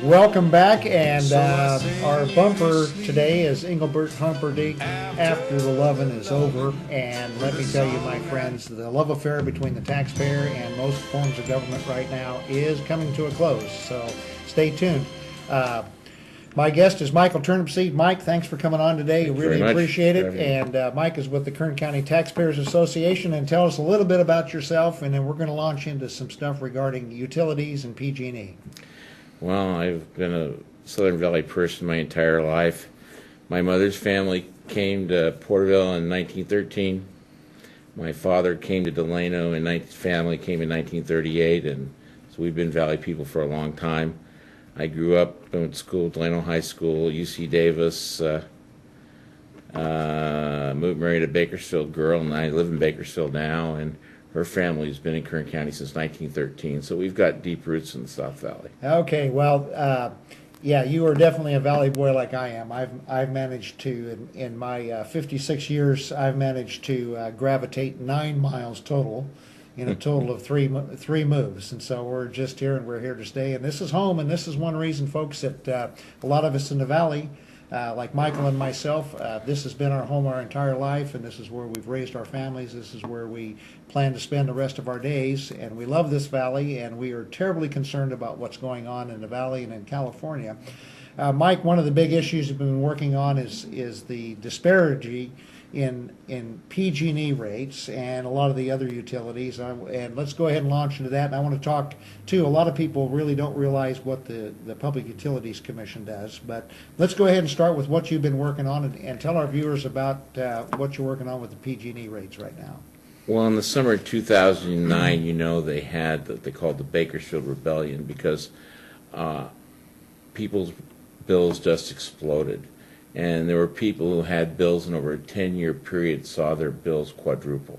Welcome back, and our bumper today is Engelbert Humperdinck, After the Lovin' is Over. And let me tell you, my friends, the love affair between the taxpayer and most forms of government right now is coming to a close, so stay tuned. My guest is Michael Turnipseed. Mike, thanks for coming on today. Thank you really very much appreciate for it. having me. And Mike is with the Kern County Taxpaers Association. And tell us a little bit about yourself, and then we're going to launch into some stuff regarding utilities and PG&E. Well, I've been a Southern Valley person my entire life. My mother's family came to Porterville in 1913. My father came to Delano, and family came in 1938, and so we've been Valley people for a long time. I grew up, went to school, Delano High School, UC Davis, married a Bakersfield girl, and I live in Bakersfield now, and her family's been in Kern County since 1913, so we've got deep roots in the South Valley. Okay, well, yeah, you are definitely a Valley boy like I am. I've managed to, in my 56 years, I've managed to gravitate 9 miles total, in a total of three moves. And so we're just here, and we're here to stay. And this is home, and this is one reason, folks, that a lot of us in the Valley, like Michael and myself, this has been our home our entire life, and this is where we've raised our families. This is where we plan to spend the rest of our days, and we love this valley, and we are terribly concerned about what's going on in the valley and in California. Mike, one of the big issues we've been working on is the disparity in PG&E rates and a lot of the other utilities. And let's go ahead and launch into that. And I want to talk, too, a lot of people really don't realize what the Public Utilities Commission does. But let's go ahead and start with what you've been working on, and tell our viewers about what you're working on with the PG&E rates right now. Well, in the summer of 2009, they had what they called the Bakersfield Rebellion, because people's bills just exploded. And there were people who had bills in over a 10-year period saw their bills quadruple.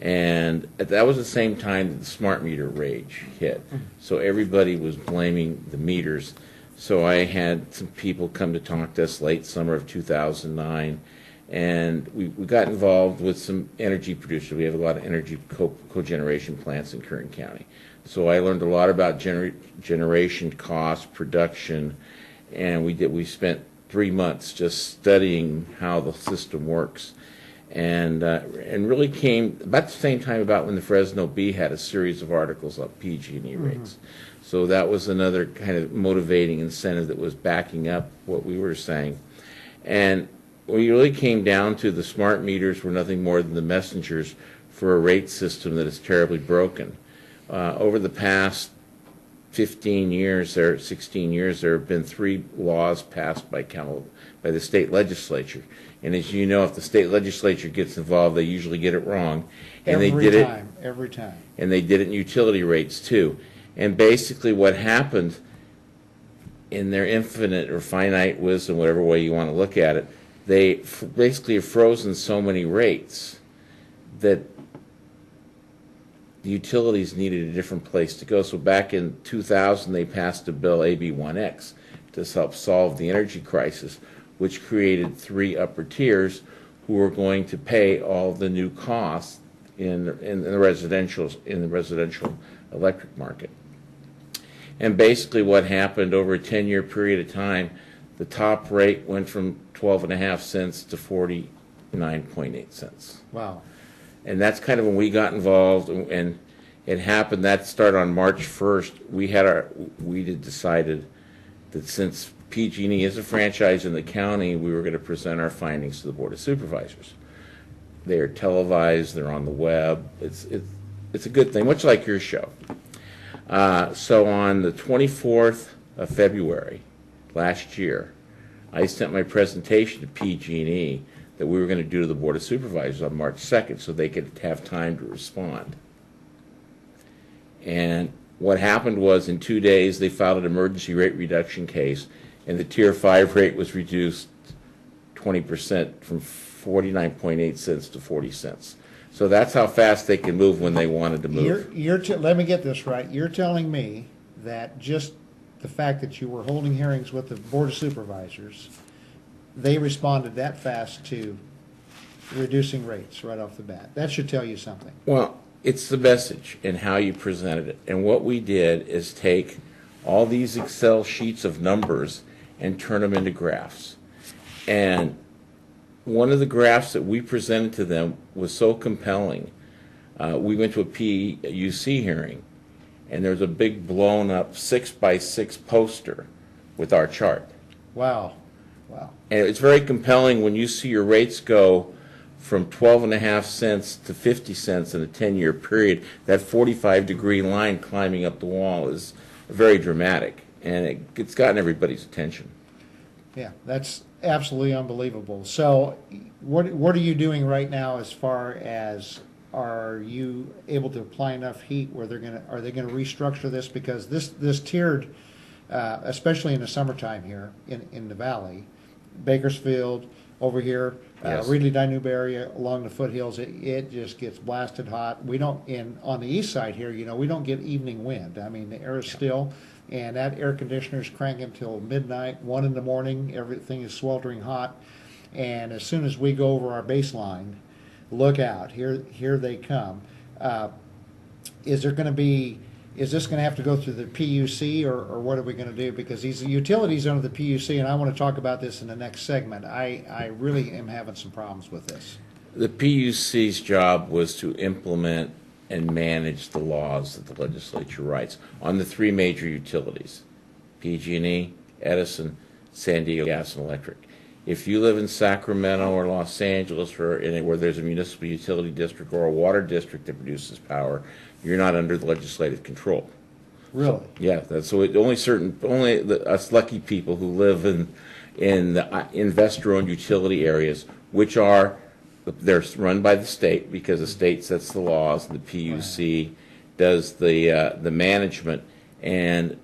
And that was the same time that the smart meter rage hit. So everybody was blaming the meters. So I had some people come to talk to us late summer of 2009, and we got involved with some energy producers. We have a lot of energy cogeneration plants in Kern County. So I learned a lot about generation cost, production, and we spent 3 months just studying how the system works, and really came about the same time about when the Fresno Bee had a series of articles on PG&E rates. So that was another kind of motivating incentive that was backing up what we were saying. And we really came down to the smart meters were nothing more than the messengers for a rate system that is terribly broken. Over the past 16 years, there have been 3 laws passed by the state legislature. And as you know, if the state legislature gets involved, they usually get it wrong. And Every time. And they did it in utility rates, too. And basically what happened, in their infinite or finite wisdom, whatever way you want to look at it, they basically have frozen so many rates that the utilities needed a different place to go. So back in 2000, they passed a bill, AB 1X, to help solve the energy crisis, which created 3 upper tiers who were going to pay all the new costs in the residential electric market. And basically what happened over a 10-year period of time, the top rate went from 12.5 cents to 49.8 cents. Wow. And that's kind of when we got involved, and it happened. That started on March 1st. We decided that since PG&E is a franchise in the county, we were going to present our findings to the Board of Supervisors. They are televised. They're on the web. It's a good thing, much like your show. So on the 24th of February last year, I sent my presentation to PG&E that we were going to do to the Board of Supervisors on March 2nd so they could have time to respond. And what happened was, in 2 days, they filed an emergency rate reduction case, and the Tier 5 rate was reduced 20% from 49.8 cents to 40 cents. So that's how fast they can move when they wanted to move. Let me get this right. You're telling me that just the fact that you were holding hearings with the Board of Supervisors, they responded that fast to reducing rates right off the bat. That should tell you something. Well, it's the message and how you presented it. And what we did is take all these Excel sheets of numbers and turn them into graphs. And one of the graphs that we presented to them was so compelling. We went to a PUC hearing, and there's a big blown up 6x6 poster with our chart. Wow. Wow. And it's very compelling when you see your rates go from 12.5 cents to 50 cents in a 10-year period. That 45-degree line climbing up the wall is very dramatic, and it's gotten everybody's attention. Yeah, that's absolutely unbelievable. So what are you doing right now as far as, are you able to apply enough heat where are they gonna restructure this? Because this tiered, especially in the summertime here in the valley, Bakersfield, over here, Yes. Reedley Danube area along the foothills, it just gets blasted hot. We don't, on the east side here, we don't get evening wind. I mean, the air is still, and that air conditioner's cranking till midnight, 1 in the morning, everything is sweltering hot. And as soon as we go over our baseline, look out, here they come. Is this going to have to go through the PUC, or what are we going to do? Because these utilities under the PUC, and I want to talk about this in the next segment, I really am having some problems with this. The PUC's job was to implement and manage the laws that the legislature writes on the 3 major utilities: PG&E, Edison, San Diego Gas and Electric. If you live in Sacramento or Los Angeles, or where there's a municipal utility district or a water district that produces power, you're not under the legislative control. Really? Yeah, us lucky people who live in the investor-owned utility areas, which they're run by the state because the state sets the laws, and the PUC does the management, and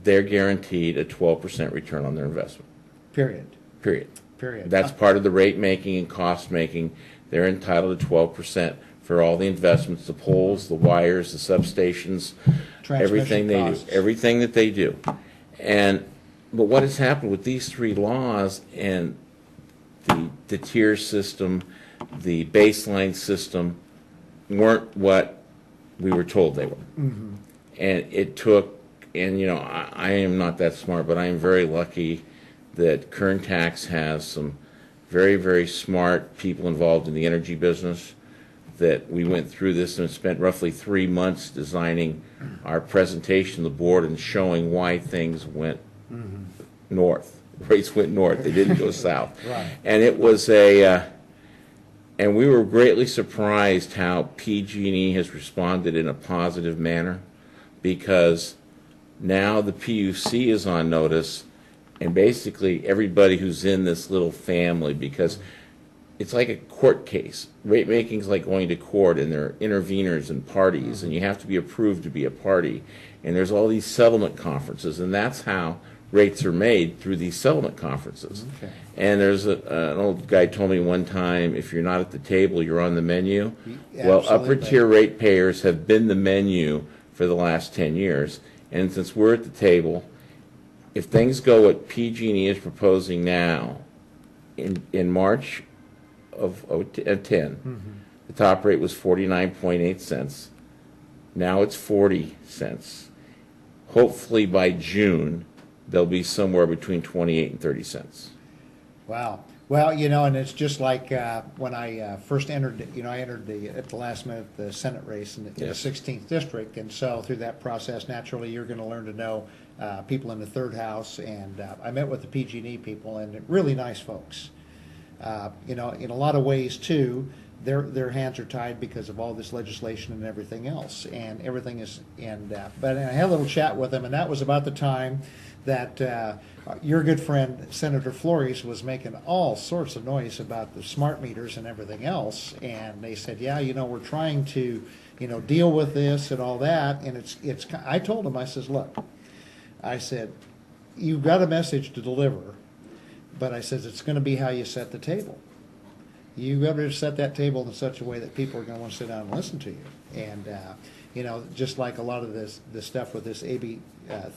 they're guaranteed a 12% return on their investment. Period. That's part of the rate making and cost making. They're entitled to 12% for all the investments, the poles, the wires, the substations, everything they do, everything that they do. But what has happened with these 3 laws and the tier system, the baseline system, weren't what we were told they were. Mm-hmm. And it took, I am not that smart, but I am very lucky that Kern Tax has some very, very smart people involved in the energy business, that we went through this and spent roughly 3 months designing our presentation to the board and showing why things went north. Rates went north. They didn't go south. Right. And it was and we were greatly surprised how PG&E has responded in a positive manner, because now the PUC is on notice, and basically everybody who's in this little family, because it's like a court case. Rate making is like going to court, and there are interveners and parties, and you have to be approved to be a party. And there's all these settlement conferences, and that's how rates are made, through these settlement conferences. Okay. And there's an old guy told me one time, if you're not at the table, you're on the menu. Well, upper tier ratepayers have been the menu for the last 10 years. And since we're at the table, if things go what PG&E is proposing now, in March of 10, the top rate was 49.8 cents. Now it's 40 cents. Hopefully by June, they'll be somewhere between 28 and 30 cents. Wow. Well, and it's just like when I first entered, I entered at the last minute the Senate race in the 16th district, and so through that process, naturally, you're going to learn to know people in the 3rd House, and I met with the PG&E people, and really nice folks. In a lot of ways too, their hands are tied because of all this legislation and everything else, and everything is. But I had a little chat with them, and that was about the time that your good friend Senator Flores was making all sorts of noise about the smart meters and everything else, and they said, yeah, we're trying to, deal with this and all that, and it's. I told him, I says, look, I said, you've got a message to deliver, but I says it's going to be how you set the table. You got to set that table in such a way that people are going to want to sit down and listen to you. And just like a lot of this stuff with this AB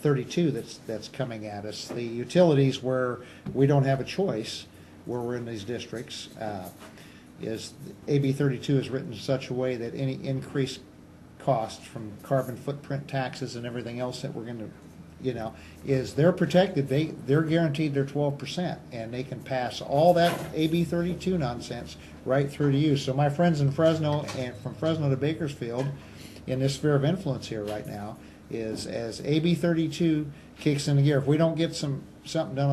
32 that's coming at us, the utilities where we don't have a choice, where we're in these districts, is AB 32 is written in such a way that any increased costs from carbon footprint taxes and everything else that we're going to you know, is they're protected. They're guaranteed their 12%, and they can pass all that AB 32 nonsense right through to you. So my friends in Fresno, and from Fresno to Bakersfield, in this sphere of influence here right now, is as AB 32 kicks into gear. If we don't get something done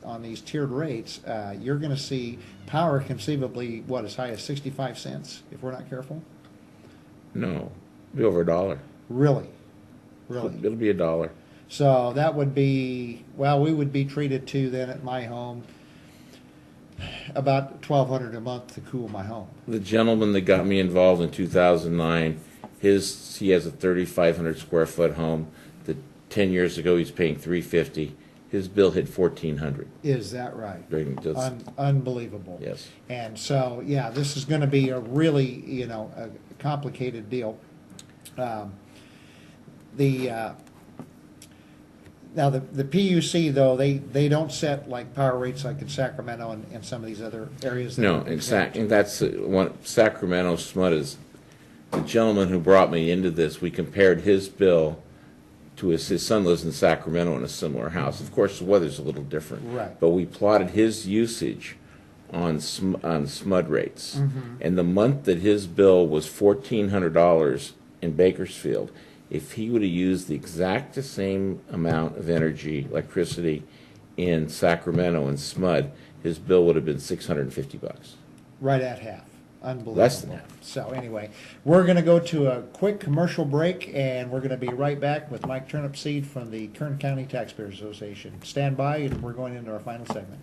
on these tiered rates, you're going to see power conceivably as high as 65 cents if we're not careful. No, be over $1. Really. It'll be $1. So that would be, well, we would be treated to then at my home about $1,200 a month to cool my home. The gentleman that got me involved in 2009, he has a 3,500 square foot home. 10 years ago, he's paying $350. His bill hit $1,400. Is that right? Unbelievable. Yes. And so, yeah, this is going to be a really, a complicated deal. Now the PUC though, they don't set like power rates like in Sacramento and some of these other areas. No, exactly. And that's one. Sacramento SMUD is the gentleman who brought me into this. We compared his bill to his son lives in Sacramento in a similar house. Of course, the weather's a little different. Right. But we plotted his usage on SMUD rates. Mm-hmm. And the month that his bill was $1,400 in Bakersfield, if he would have used the exact same amount of energy, electricity, in Sacramento and SMUD, his bill would have been $650. Right at half. Unbelievable. Less than half. So anyway, we're going to go to a quick commercial break, and we're going to be right back with Mike Turnipseed from the Kern County Taxpaers Association. Stand by, and we're going into our final segment.